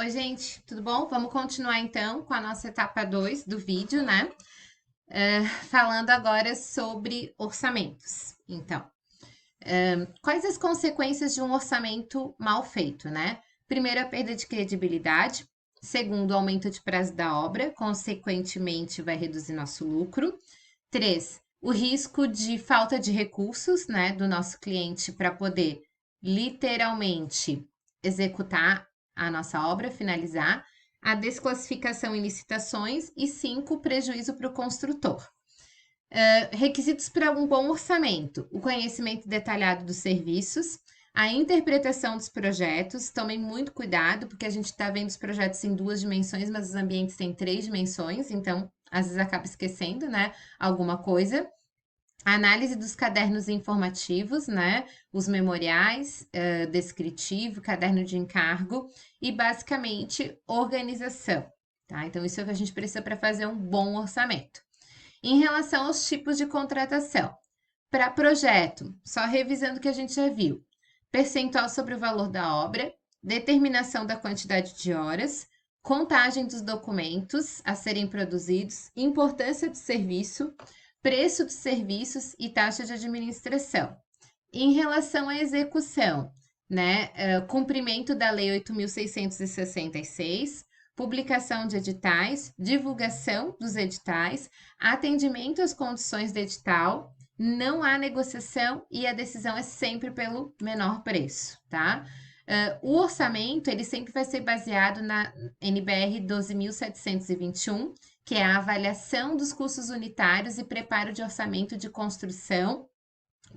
Oi, gente, tudo bom? Vamos continuar então com a nossa etapa 2 do vídeo, né? Falando agora sobre orçamentos. Então, quais as consequências de um orçamento mal feito, né? Primeiro, a perda de credibilidade. Segundo, o aumento de prazo da obra, consequentemente, vai reduzir nosso lucro. 3, o risco de falta de recursos, né, do nosso cliente para poder literalmente executar a nossa obra, finalizar. A desclassificação em licitações. E 5, prejuízo para o construtor. Requisitos para um bom orçamento: o conhecimento detalhado dos serviços, a interpretação dos projetos. Tomem muito cuidado, porque a gente está vendo os projetos em 2 dimensões, mas os ambientes têm 3 dimensões, então às vezes acaba esquecendo, né, alguma coisa. Análise dos cadernos informativos, né? Os memoriais, descritivo, caderno de encargo e basicamente organização, tá? Então, isso é o que a gente precisa para fazer um bom orçamento. Em relação aos tipos de contratação, para projeto, só revisando o que a gente já viu: percentual sobre o valor da obra, determinação da quantidade de horas, contagem dos documentos a serem produzidos, importância do serviço, preço dos serviços e taxa de administração. Em relação à execução, né, cumprimento da Lei 8.666, publicação de editais, divulgação dos editais, atendimento às condições do edital, não há negociação e a decisão é sempre pelo menor preço, tá? O orçamento, ele sempre vai ser baseado na NBR 12.721, que é a avaliação dos custos unitários e preparo de orçamento de construção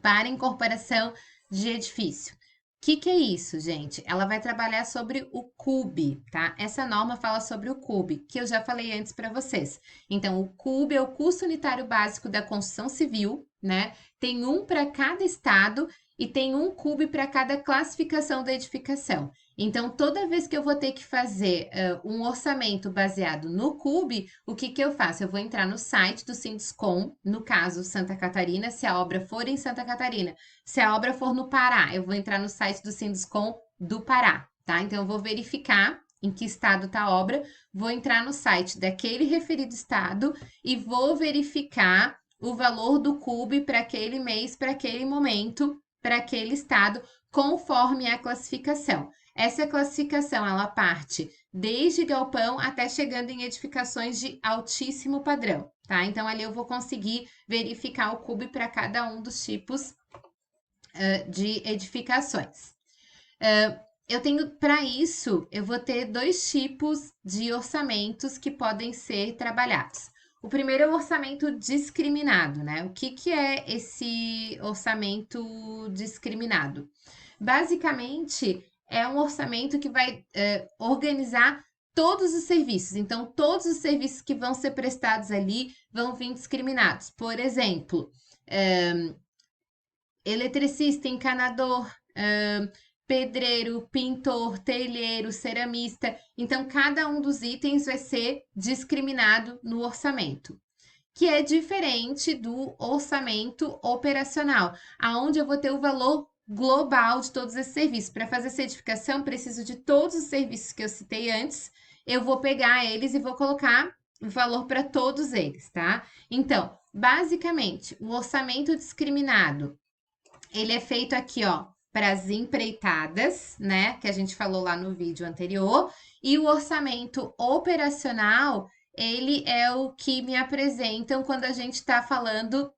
para incorporação de edifício. O que é isso, gente? Ela vai trabalhar sobre o CUB, tá? Essa norma fala sobre o CUB, que eu já falei antes para vocês. Então, o CUB é o custo unitário básico da construção civil, né? Tem um para cada estado e tem um CUB para cada classificação da edificação. Então, toda vez que eu vou ter que fazer um orçamento baseado no CUB, o que eu faço? Eu vou entrar no site do Sinduscom, no caso Santa Catarina, se a obra for em Santa Catarina. Se a obra for no Pará, eu vou entrar no site do Sinduscom do Pará, tá? Então, eu vou verificar em que estado está a obra, vou entrar no site daquele referido estado e vou verificar o valor do CUB para aquele mês, para aquele momento, para aquele estado, conforme a classificação. Essa classificação, ela parte desde galpão até chegando em edificações de altíssimo padrão, tá? Então, ali eu vou conseguir verificar o CUB para cada um dos tipos de edificações. Eu tenho, para isso, eu vou ter 2 tipos de orçamentos que podem ser trabalhados. O primeiro é o orçamento discriminado, né? O que é esse orçamento discriminado? Basicamente, é um orçamento que vai organizar todos os serviços. Então, todos os serviços que vão ser prestados ali vão vir discriminados. Por exemplo, eletricista, encanador, pedreiro, pintor, telheiro, ceramista. Então, cada um dos itens vai ser discriminado no orçamento, que é diferente do orçamento operacional, aonde eu vou ter o valor global de todos esses serviços. Para fazer certificação, preciso de todos os serviços que eu citei antes. Eu vou pegar eles e vou colocar o valor para todos eles, tá? Então, basicamente, o orçamento discriminado, ele é feito aqui, ó, para as empreitadas, né? Que a gente falou lá no vídeo anterior. E o orçamento operacional, ele é o que me apresentam quando a gente está falando,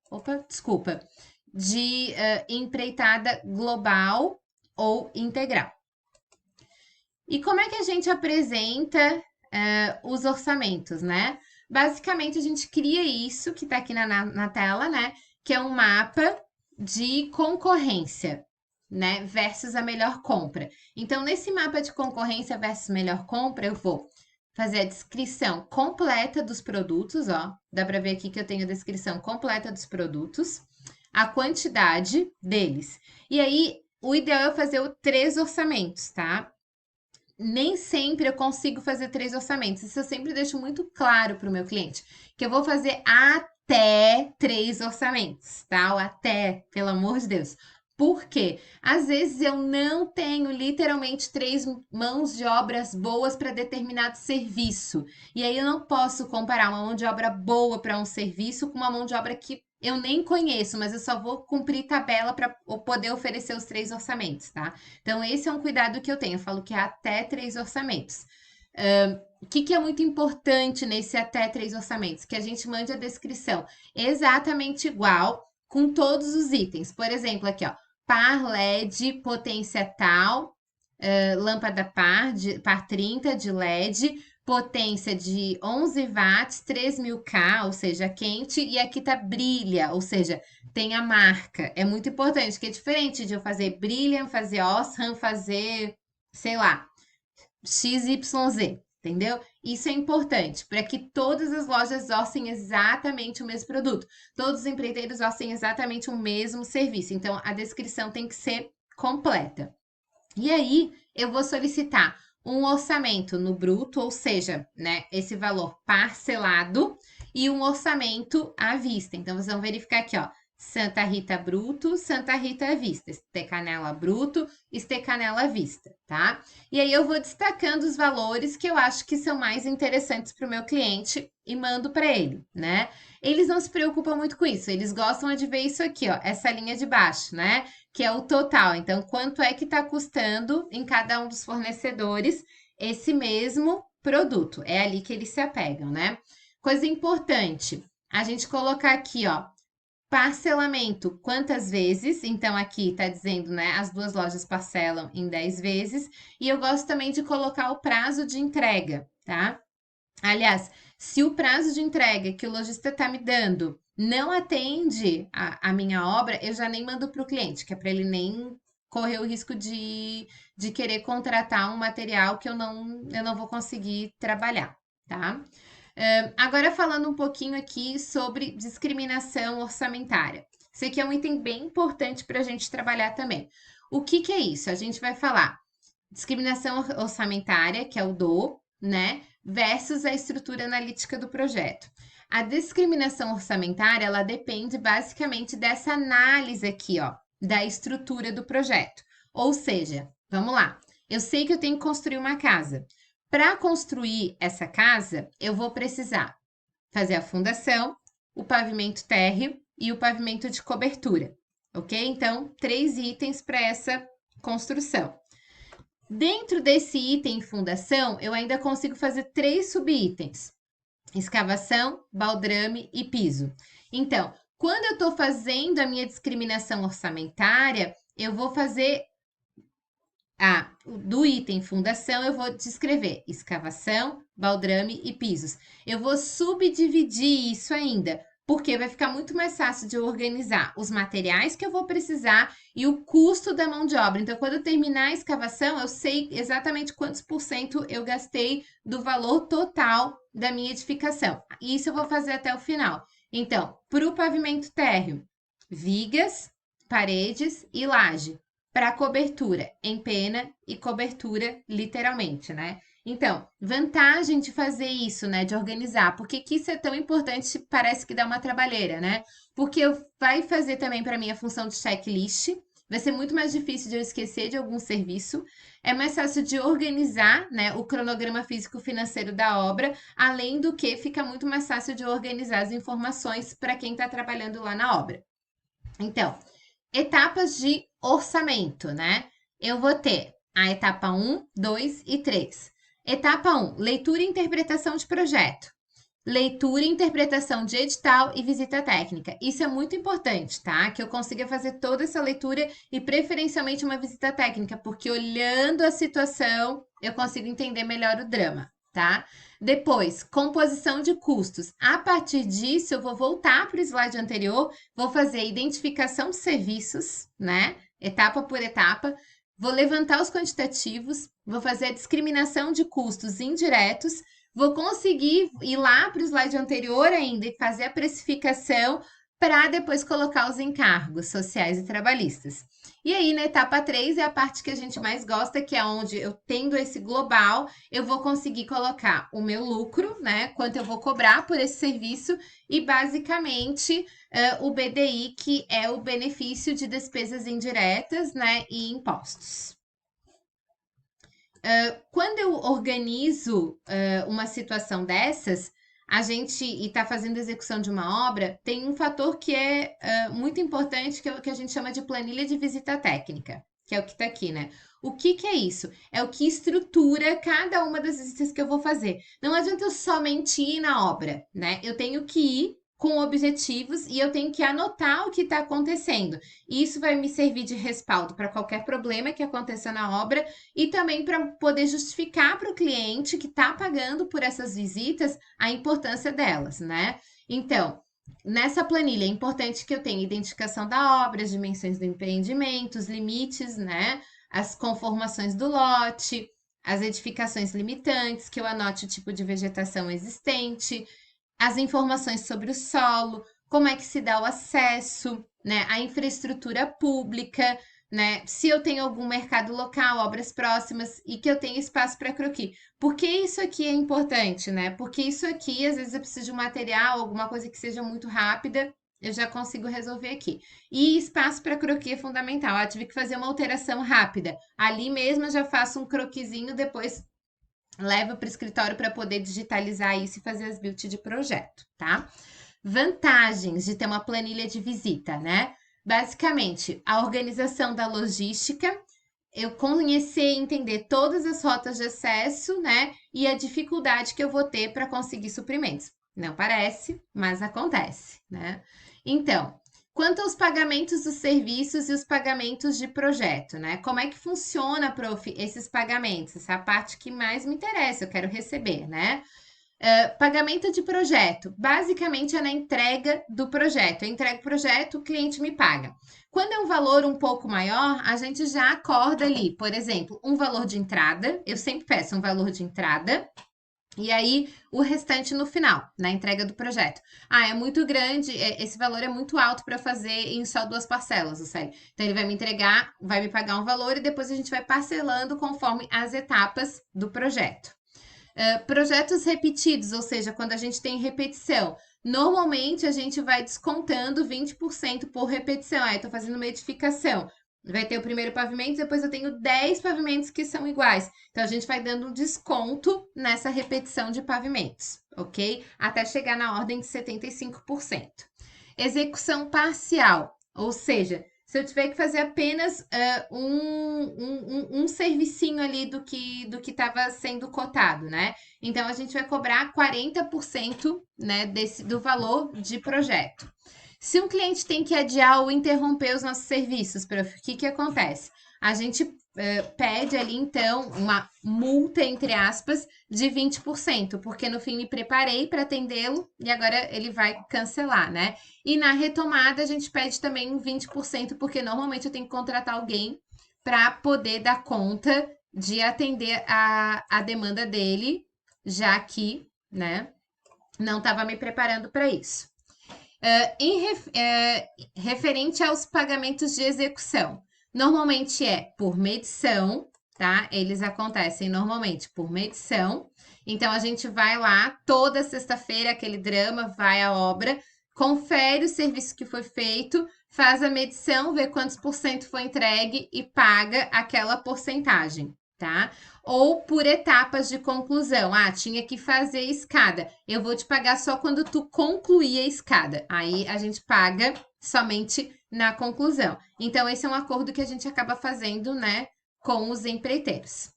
de empreitada global ou integral. E como é que a gente apresenta os orçamentos, né? Basicamente, a gente cria isso que está aqui na tela, né? Que é um mapa de concorrência, né? Versus a melhor compra. Então, nesse mapa de concorrência versus melhor compra, eu vou fazer a descrição completa dos produtos, ó. Dá para ver aqui que eu tenho a descrição completa dos produtos, a quantidade deles. E aí, o ideal é fazer 3 orçamentos, tá? Nem sempre eu consigo fazer 3 orçamentos. Isso eu sempre deixo muito claro para o meu cliente, que eu vou fazer até 3 orçamentos, tá? O até, pelo amor de Deus. Por quê? Às vezes eu não tenho literalmente 3 mãos de obras boas para determinado serviço. E aí eu não posso comparar uma mão de obra boa para um serviço com uma mão de obra que eu nem conheço, mas eu só vou cumprir tabela para poder oferecer os 3 orçamentos, tá? Então, esse é um cuidado que eu tenho. Eu falo que é até 3 orçamentos. O que é muito importante nesse até 3 orçamentos? Que a gente mande a descrição exatamente igual com todos os itens. Por exemplo, aqui, ó, par LED, potência tal, lâmpada par 30 de LED, potência de 11 watts, 3000K, ou seja, quente, e aqui tá brilha, ou seja, tem a marca. É muito importante, que é diferente de eu fazer Brilliant, fazer Osram, fazer, sei lá, XYZ, entendeu? Isso é importante para que todas as lojas orcem exatamente o mesmo produto, todos os empreiteiros orcem exatamente o mesmo serviço. Então, a descrição tem que ser completa. E aí, eu vou solicitar um orçamento no bruto, ou seja, né, esse valor parcelado, e um orçamento à vista. Então, vocês vão verificar aqui, ó, Santa Rita bruto, Santa Rita à vista, Estecanela bruto, Estecanela à vista, tá? E aí eu vou destacando os valores que eu acho que são mais interessantes para o meu cliente e mando para ele, né? Eles não se preocupam muito com isso, eles gostam de ver isso aqui, ó, essa linha de baixo, né? Que é o total. Então, quanto é que está custando em cada um dos fornecedores esse mesmo produto? É ali que eles se apegam, né? Coisa importante, a gente colocar aqui, ó, parcelamento, quantas vezes? Então, aqui tá dizendo, né? As 2 lojas parcelam em 10 vezes. E eu gosto também de colocar o prazo de entrega, tá? Aliás, se o prazo de entrega que o lojista tá me dando não atende a minha obra, eu já nem mando para o cliente, que é para ele nem correr o risco de querer contratar um material que eu não vou conseguir trabalhar, tá? Agora falando um pouquinho aqui sobre discriminação orçamentária. Isso aqui é um item bem importante para a gente trabalhar também. O que é isso? A gente vai falar discriminação orçamentária, que é o do, né, versus a estrutura analítica do projeto. A discriminação orçamentária, ela depende basicamente dessa análise aqui, ó, da estrutura do projeto. Ou seja, vamos lá, eu sei que eu tenho que construir uma casa. Para construir essa casa, eu vou precisar fazer a fundação, o pavimento térreo e o pavimento de cobertura, ok? Então, 3 itens para essa construção. Dentro desse item fundação, eu ainda consigo fazer 3 subitens: escavação, baldrame e piso. Então, quando eu estou fazendo a minha discriminação orçamentária, eu vou fazer do item fundação, eu vou descrever escavação, baldrame e pisos. Eu vou subdividir isso ainda, porque vai ficar muito mais fácil de eu organizar os materiais que eu vou precisar e o custo da mão de obra. Então, quando eu terminar a escavação, eu sei exatamente quantos % eu gastei do valor total da minha edificação. Isso eu vou fazer até o final. Então, para o pavimento térreo, vigas, paredes e laje. Para cobertura, empena e cobertura, literalmente, né? Então, vantagem de fazer isso, né? De organizar. Por que isso é tão importante? Parece que dá uma trabalheira, né? Porque vai fazer também para mim a função de checklist. Vai ser muito mais difícil de eu esquecer de algum serviço. É mais fácil de organizar, né, o cronograma físico-financeiro da obra, além do que fica muito mais fácil de organizar as informações para quem está trabalhando lá na obra. Então, etapas de orçamento, né? Eu vou ter a etapa 1, 2 e 3. Etapa 1, leitura e interpretação de projeto. Leitura e interpretação de edital e visita técnica. Isso é muito importante, tá? Que eu consiga fazer toda essa leitura e preferencialmente uma visita técnica, porque olhando a situação eu consigo entender melhor o drama, tá? Depois, composição de custos. A partir disso, eu vou voltar para o slide anterior, vou fazer identificação de serviços, né? Etapa por etapa. Vou levantar os quantitativos, vou fazer a discriminação de custos indiretos, vou conseguir ir lá para o slide anterior ainda e fazer a precificação para depois colocar os encargos sociais e trabalhistas. E aí, na etapa 3 é a parte que a gente mais gosta, que é onde eu tendo esse global, eu vou conseguir colocar o meu lucro, né? Quanto eu vou cobrar por esse serviço e basicamente o BDI, que é o benefício de despesas indiretas, né? E impostos. Quando eu organizo uma situação dessas, a gente e está fazendo execução de uma obra, tem um fator que é muito importante, que é o que a gente chama de planilha de visita técnica, que é o que está aqui, né? O que, que é isso? É o que estrutura cada uma das visitas que eu vou fazer. Não adianta eu somente ir na obra, né? Eu tenho que ir com objetivos e eu tenho que anotar o que está acontecendo. E isso vai me servir de respaldo para qualquer problema que aconteça na obra e também para poder justificar para o cliente que está pagando por essas visitas a importância delas, né? Então, nessa planilha é importante que eu tenha identificação da obra, as dimensões do empreendimento, os limites, né? As conformações do lote, as edificações limitantes, que eu anote o tipo de vegetação existente, as informações sobre o solo, como é que se dá o acesso, né? A infraestrutura pública, né? Se eu tenho algum mercado local, obras próximas e que eu tenho espaço para croquis. Por que isso aqui é importante, né? Porque isso aqui, às vezes eu preciso de um material, alguma coisa que seja muito rápida, eu já consigo resolver aqui. E espaço para croquis é fundamental. Ah, tive que fazer uma alteração rápida. Ali mesmo eu já faço um croquisinho, depois levo para o escritório para poder digitalizar isso e fazer as builds de projeto, tá? Vantagens de ter uma planilha de visita, né? Basicamente, a organização da logística, eu conhecer e entender todas as rotas de acesso, né? E a dificuldade que eu vou ter para conseguir suprimentos. Não parece, mas acontece, né? Então, quanto aos pagamentos dos serviços e os pagamentos de projeto, né? Como é que funciona, prof, esses pagamentos? Essa é a parte que mais me interessa, eu quero receber, né? Pagamento de projeto, basicamente é na entrega do projeto. Eu entrego o projeto, o cliente me paga. Quando é um valor um pouco maior, a gente já acorda ali, por exemplo, um valor de entrada. Eu sempre peço um valor de entrada. E aí, o restante no final, na entrega do projeto. Ah, é muito grande, esse valor é muito alto para fazer em só 2 parcelas, sério. Então, ele vai me entregar, vai me pagar um valor e depois a gente vai parcelando conforme as etapas do projeto. Projetos repetidos, ou seja, quando a gente tem repetição, normalmente a gente vai descontando 20% por repetição. Ah, eu estou fazendo uma edificação. Vai ter o primeiro pavimento, depois eu tenho 10 pavimentos que são iguais. Então a gente vai dando um desconto nessa repetição de pavimentos, ok? Até chegar na ordem de 75%. Execução parcial, ou seja, se eu tiver que fazer apenas um servicinho ali do que estava sendo cotado, né? Então a gente vai cobrar 40%, né, do valor de projeto. Se um cliente tem que adiar ou interromper os nossos serviços, prof, o que que acontece? A gente pede ali, então, uma multa, entre aspas, de 20%, porque no fim me preparei para atendê-lo e agora ele vai cancelar, né? E na retomada a gente pede também um 20%, porque normalmente eu tenho que contratar alguém para poder dar conta de atender a demanda dele, já que, né, não estava me preparando para isso. Referente aos pagamentos de execução, normalmente é por medição, tá? Eles acontecem normalmente por medição. Então a gente vai lá toda sexta-feira, aquele drama, vai à obra, confere o serviço que foi feito, faz a medição, vê quantos por cento foi entregue e paga aquela porcentagem, tá? Ou por etapas de conclusão. Ah, tinha que fazer escada. Eu vou te pagar só quando tu concluir a escada. Aí a gente paga somente na conclusão. Então, esse é um acordo que a gente acaba fazendo, né, com os empreiteiros.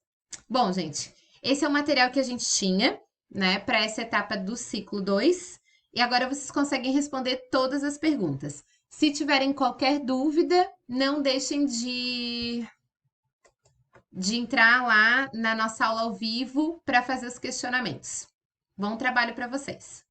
Bom, gente, esse é o material que a gente tinha, né, para essa etapa do ciclo 2. E agora vocês conseguem responder todas as perguntas. Se tiverem qualquer dúvida, não deixem de entrar lá na nossa aula ao vivo para fazer os questionamentos. Bom trabalho para vocês!